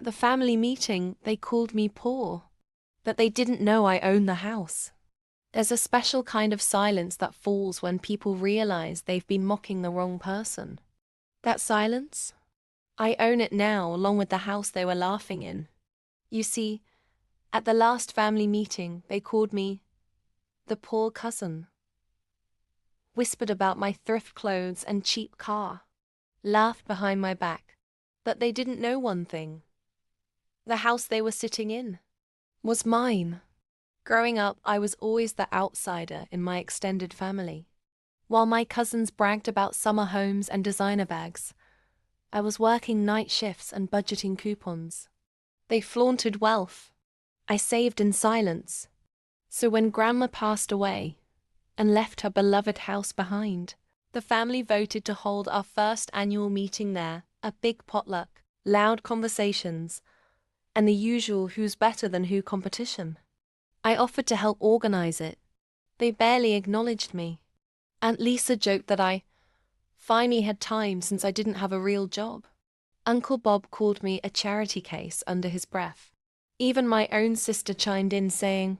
At the family meeting, they called me poor. But they didn't know I own the house. There's a special kind of silence that falls when people realize they've been mocking the wrong person. That silence? I own it now, along with the house they were laughing in. You see, at the last family meeting, they called me the poor cousin. Whispered about my thrift clothes and cheap car. Laughed behind my back. But they didn't know one thing. The house they were sitting in was mine. Growing up, I was always the outsider in my extended family. While my cousins bragged about summer homes and designer bags, I was working night shifts and budgeting coupons. They flaunted wealth. I saved in silence. So when Grandma passed away and left her beloved house behind, the family voted to hold our first annual meeting there, a big potluck, loud conversations, and the usual who's better than who competition. I offered to help organize it. They barely acknowledged me. Aunt Lisa joked that I finally had time since I didn't have a real job. Uncle Bob called me a charity case under his breath. Even my own sister chimed in saying,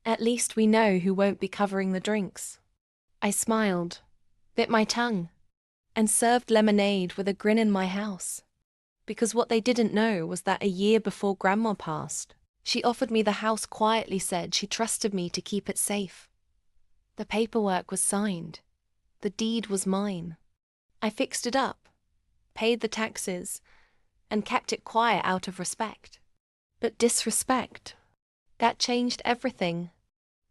"At least we know who won't be covering the drinks." I smiled, bit my tongue, and served lemonade with a grin in my house. Because what they didn't know was that a year before Grandma passed, she offered me the house, quietly said she trusted me to keep it safe. The paperwork was signed. The deed was mine. I fixed it up, paid the taxes, and kept it quiet out of respect. But disrespect, that changed everything.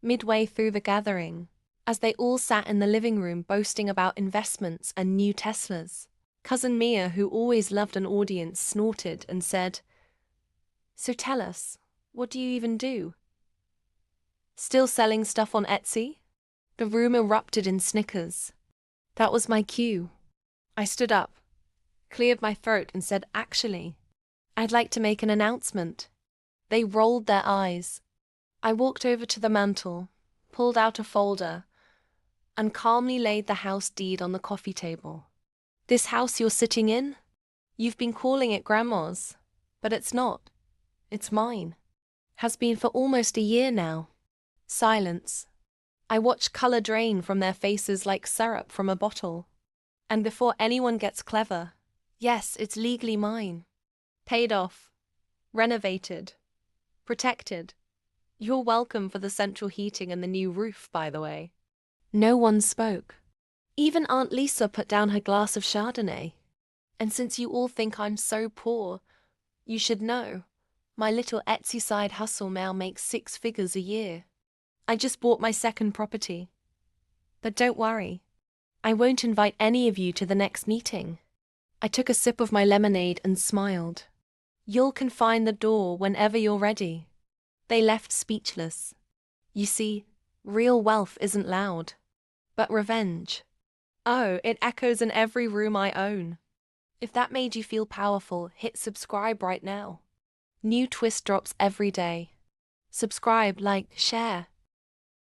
Midway through the gathering, as they all sat in the living room boasting about investments and new Teslas, Cousin Mia, who always loved an audience, snorted and said, "So tell us, what do you even do?" "Still selling stuff on Etsy?" The room erupted in snickers. That was my cue. I stood up, cleared my throat and said, "Actually, I'd like to make an announcement." They rolled their eyes. I walked over to the mantel, pulled out a folder, and calmly laid the house deed on the coffee table. "This house you're sitting in? You've been calling it Grandma's, but it's not. It's mine. Has been for almost a year now." Silence. I watch color drain from their faces like syrup from a bottle. And before anyone gets clever, yes, it's legally mine. Paid off. Renovated. Protected. You're welcome for the central heating and the new roof, by the way. No one spoke. Even Aunt Lisa put down her glass of Chardonnay. And since you all think I'm so poor, you should know, my little Etsy side hustle now makes 6 figures a year. I just bought my second property. But don't worry, I won't invite any of you to the next meeting. I took a sip of my lemonade and smiled. You'll confine the door whenever you're ready. They left speechless. You see, real wealth isn't loud. But revenge. Oh, it echoes in every room I own. If that made you feel powerful, hit subscribe right now. New twist drops every day. Subscribe, like, share.